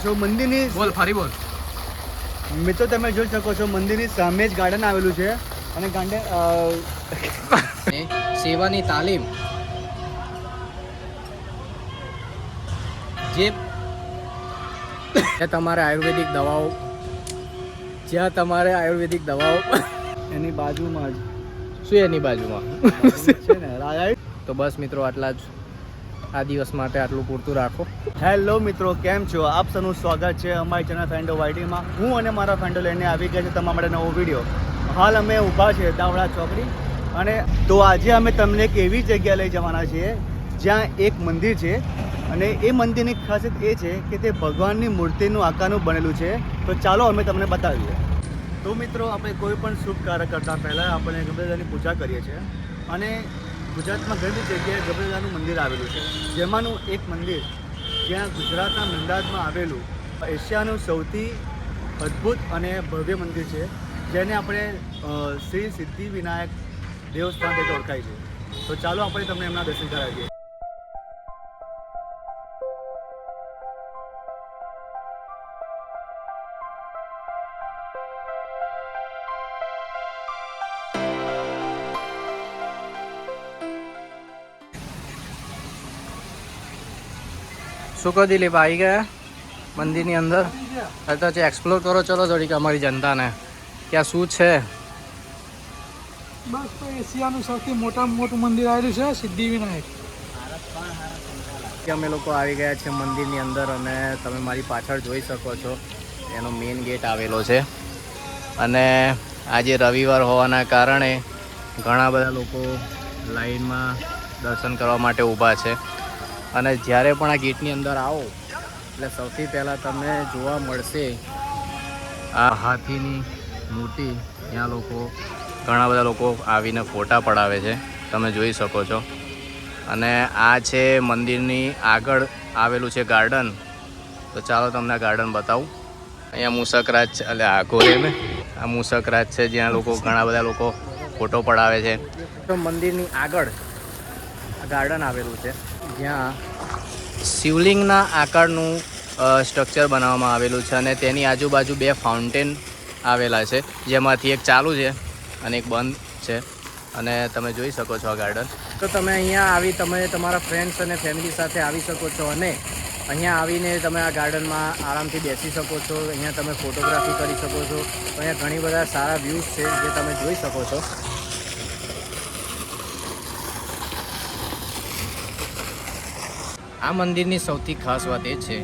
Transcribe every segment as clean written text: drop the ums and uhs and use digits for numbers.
છો મંદિરની બોલ ફરી બોલ મિત્રો તમે જોઈ શકો છો મંદિરની સામે જ ગાર્ડન આવેલું છે અને સેવાની તાલીમ જે તમારે આયુર્વેદિક દવાઓ એની બાજુમાં જ શું એની બાજુમાં છે ને રાઈટ. તો બસ મિત્રો આટલા જ આ દિવસ માટે આટલું પૂરતું રાખો. હેલો મિત્રો, કેમ છો? આપ સૌનું સ્વાગત છે અમારી ચેનલ ફ્રેન્ડો વાયટીમાં. હું અને મારા ફ્રેન્ડો લઈને આવી ગયા છે તમારા માટે નવો વિડીયો. હાલ અમે ઊભા છે દાવડા ચોકડી અને તો આજે અમે તમને એક એવી જગ્યા લઈ જવાના છીએ જ્યાં એક મંદિર છે અને એ મંદિરની ખાસિયત એ છે કે તે ભગવાનની મૂર્તિનું આકારનું બનેલું છે. તો ચાલો અમે તમને બતાવીએ. તો મિત્રો, આપણે કોઈ પણ શુભ કાર્ય કરતાં પહેલાં આપણે ગબ્બરદાની પૂજા કરીએ છીએ અને ગુજરાતમાં ઘણી જગ્યાએ ગબ્બરદાનું મંદિર આવેલું છે, જેમાંનું એક મંદિર જ્યાં ગુજરાતના અમદાવાદમાં આવેલું એશિયાનું સૌથી અદ્ભુત અને ભવ્ય મંદિર છે, જેને આપણે શ્રી સિદ્ધિવિનાયક દેવસ્થાન તરીકે ઓળખાય છે. તો ચાલો આપણે તમને એમના દર્શન કરાવીએ. શું કહો દિલીપ, આવી ગયા મંદિરની અંદર? અત્યારે છે એક્સપ્લોર કરો ચલો થોડીક અમારી જનતાને ત્યાં શું છે. બસ તો એશિયાનું સૌથી મોટામાં મોટું મંદિર આવેલું છે સિદ્ધિવિનાયક. અમે લોકો આવી ગયા છે મંદિરની અંદર અને તમે મારી પાછળ જોઈ શકો છો એનો મેઇન ગેટ આવેલો છે અને આજે રવિવાર હોવાના કારણે ઘણા બધા લોકો લાઈનમાં દર્શન કરવા માટે ઊભા છે. અને જ્યારે પણ આ ગેટની અંદર આવો એટલે સૌથી પહેલાં તમને જોવા મળશે આ હાથીની મૂર્તિ. ત્યાં ઘણા બધા લોકો આવીને ફોટા પડાવે છે, તમે જોઈ શકો છો. અને આ છે મંદિરની આગળ આવેલું છે ગાર્ડન. તો ચાલો તમને આ ગાર્ડન બતાવું. અહીંયા મૂષકરાજ છે, એટલે આ ઘોડે આ મૂષકરાજ છે જ્યાં ઘણા બધા લોકો ફોટો પડાવે છે. તો મંદિરની આગળ ગાર્ડન આવેલું છે જ્યાં શિવલિંગના આકારનું સ્ટ્રક્ચર બનાવવામાં આવેલું છે અને તેની આજુબાજુ 2 ફાઉન્ટેન આવેલા છે, જેમાંથી એક ચાલુ છે અને એક બંધ છે. અને તમે જોઈ શકો છો આ ગાર્ડન. તો તમે અહીંયા આવી તમે તમારા ફ્રેન્ડ્સ અને ફેમિલી સાથે આવી શકો છો અને અહીંયા આવીને તમે આ ગાર્ડનમાં આરામથી બેસી શકો છો. અહીંયા તમે ફોટોગ્રાફી કરી શકો છો. તો અહીંયા ઘણી બધા સારા વ્યૂઝ છે જે તમે જોઈ શકો છો. આ મંદિરની સૌથી ખાસ વાત એ છે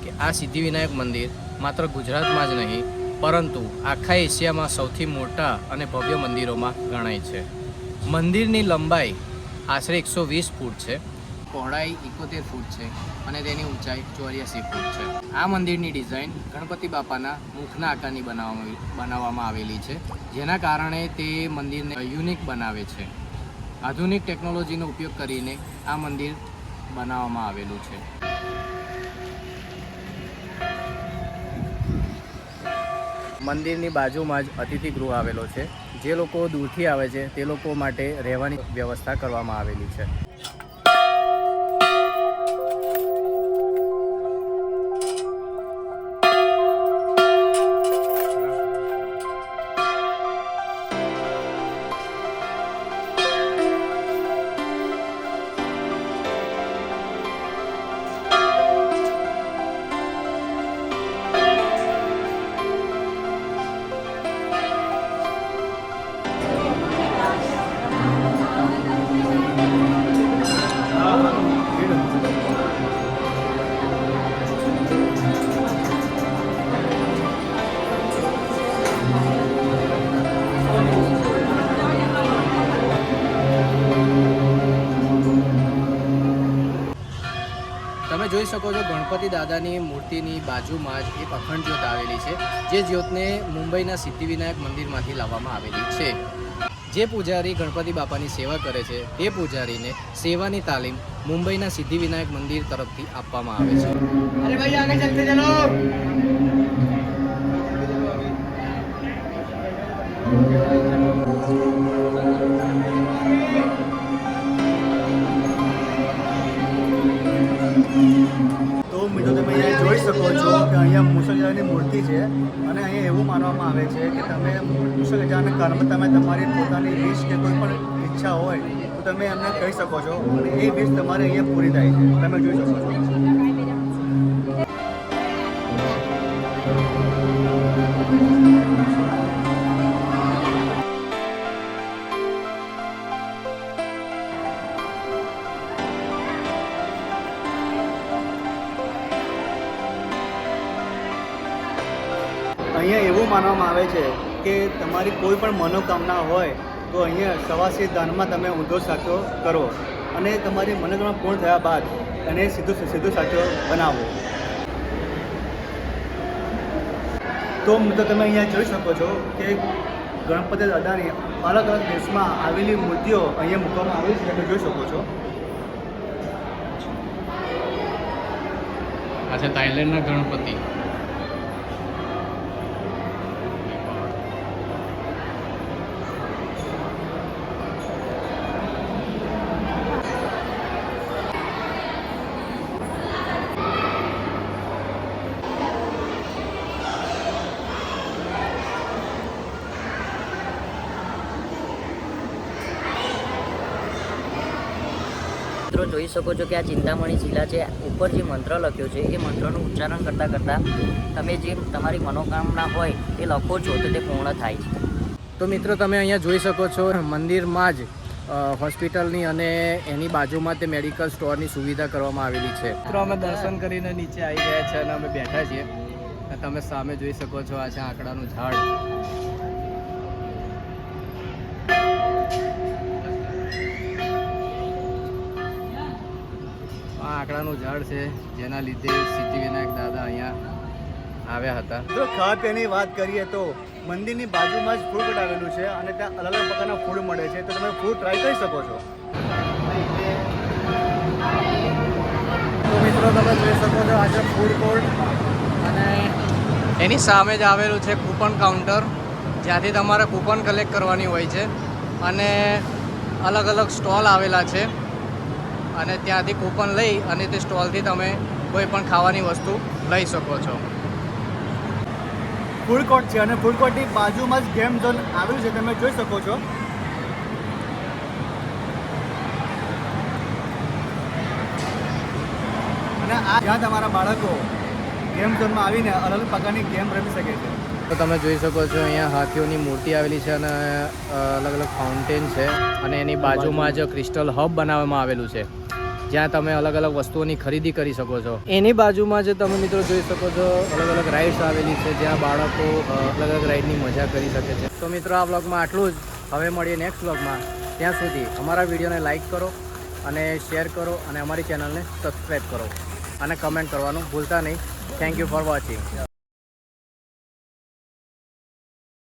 કે આ સિદ્ધિવિનાયક મંદિર માત્ર ગુજરાતમાં જ નહીં પરંતુ આખા એશિયામાં સૌથી મોટા અને ભવ્ય મંદિરોમાં ગણાય છે. મંદિરની લંબાઈ આશરે 120 ફૂટ છે, પહોળાઈ 71 ફૂટ છે અને તેની ઊંચાઈ 84 ફૂટ છે. આ મંદિરની ડિઝાઇન ગણપતિ બાપાના મુખના આકારની બનાવવામાં આવેલી છે, જેના કારણે તે મંદિરને યુનિક બનાવે છે. આધુનિક ટેકનોલોજીનો ઉપયોગ કરીને આ મંદિર બનાવવામાં આવેલું છે. મંદિરની બાજુમાં જ અતિથિ ગૃહ આવેલો છે. જે લોકો દૂરથી આવે છે તે લોકો માટે રહેવાની વ્યવસ્થા કરવામાં આવેલી છે. તમે જોઈ શકો છો ગણપતિ દાદાની મૂર્તિની બાજુમાં જ એક અખંડ જ્યોત આવેલી છે, જે જ્યોતને મુંબઈના સિદ્ધિવિનાયક મંદિરમાંથી લાવવામાં આવેલી છે. જે પૂજારી ગણપતિ બાપાની સેવા કરે છે તે પૂજારીને સેવાની તાલીમ મુંબઈના સિદ્ધિવિનાયક મંદિર તરફથી આપવામાં આવે છે. અરે ભાઈ આગે ચલતે ચલો. તો તો મિત્રો તમે અહીંયા જોઈ શકો છો કે અહીંયા મુસલજાની મૂર્તિ છે અને અહીંયા એવું માનવામાં આવે છે કે તમે મુસલજાના કર્મ તમે તમારી પોતાની વિશ કે કોઈ પણ ઈચ્છા હોય તો તમે એમને કહી શકો છો અને એ વિશ તમારે અહીંયા પૂરી થાય છે તમે જોઈ શકો છો. અહીંયા એવું માનવામાં આવે છે કે તમારી કોઈ પણ મનોકામના હોય તો અહીંયા સવાસી દાનમાં તમે ઊંધો સાચો કરો અને તમારી મનોકામના પૂર્ણ થયા બાદ એને સીધો સાચો બનાવો. તો મિત્રો તમે અહીંયા જોઈ શકો છો કે ગણપતિ દાદાની અલગ અલગ દેશમાં આવેલી મૂર્તિઓ અહીંયા મૂકવામાં આવી છે તમે જોઈ શકો છો. આ છે થાઈલેન્ડના ગણપતિ. મિત્રો જોઈ શકો છો કે આ ચિંતામણી શિલા છે. ઉપર જે મંત્ર લખ્યો છે એ મંત્રનું ઉચ્ચારણ કરતાં તમે જે તમારી મનોકામના હોય એ લખો છો તો તે પૂર્ણ થાય છે. તો મિત્રો તમે અહીંયા જોઈ શકો છો મંદિરમાં જ હોસ્પિટલની અને એની બાજુમાં તે મેડિકલ સ્ટોરની સુવિધા કરવામાં આવેલી છે. મિત્રો અમે દર્શન કરીને નીચે આવી ગયા છે અને અમે બેઠા છીએ. તમે સામે જોઈ શકો છો આ છે આંકડાનું ઝાડ. આ આંકડાનું ઝાડ છે જેના લીધે સિદ્ધિવિનાયક દાદા અહીંયા આવ્યા હતા. જો ખાદ્યની વાત કરીએ તો મંદિરની બાજુમાં જ ફૂડ કોર્ટ આવેલું છે અને ત્યાં અલગ અલગ પ્રકારના ફૂડ મળે છે તો તમે ફૂડ ટ્રાય કરી શકો છો. તો મિત્રો તમે જોઈ શકો છો આજે ફૂડ કોર્ટ અને એની સામે જ આવેલું છે કૂપન કાઉન્ટર જ્યાંથી તમારે કૂપન કલેક્ટ કરવાની હોય છે અને અલગ અલગ સ્ટોલ આવેલા છે અને ત્યાંથી કૂપન લઈ અને તે સ્ટોલથી તમે કોઈ પણ ખાવાની વસ્તુ લઈ શકો છો. ફૂડ કોર્ટ છે અને ફૂડ કોર્ટની બાજુમાં જ ગેમ ઝોન આવેલું છે તમે જોઈ શકો છો. અને આ જ્યાં તમારા બાળકો ગેમ ઝોનમાં આવીને અલગ અલગ પ્રકારની ગેમ રમી શકે છે. તો તમે જોઈ શકો છો અહીંયા હાથીઓની મૂર્તિ આવેલી છે અને અલગ અલગ ફાઉન્ટેન છે અને એની બાજુમાં જ ક્રિસ્ટલ હબ બનાવવામાં આવેલું છે જ્યાં તમે અલગ અલગ વસ્તુઓની ખરીદી કરી શકો છો. એની બાજુમાં જ તમે મિત્રો જોઈ શકો છો અલગ અલગ રાઇડ્સ આવેલી છે જ્યાં બાળકો અલગ અલગ રાઇડની મજા કરી શકે છે. તો મિત્રો આ વ્લોગમાં આટલું જ. હવે મળીએ નેક્સ્ટ વ્લોગમાં. ત્યાં સુધી અમારા વિડીયોને લાઇક કરો અને શેર કરો અને અમારી ચેનલને સબસ્ક્રાઈબ કરો અને કમેન્ટ કરવાનું ભૂલતા નહીં. Thank you for watching.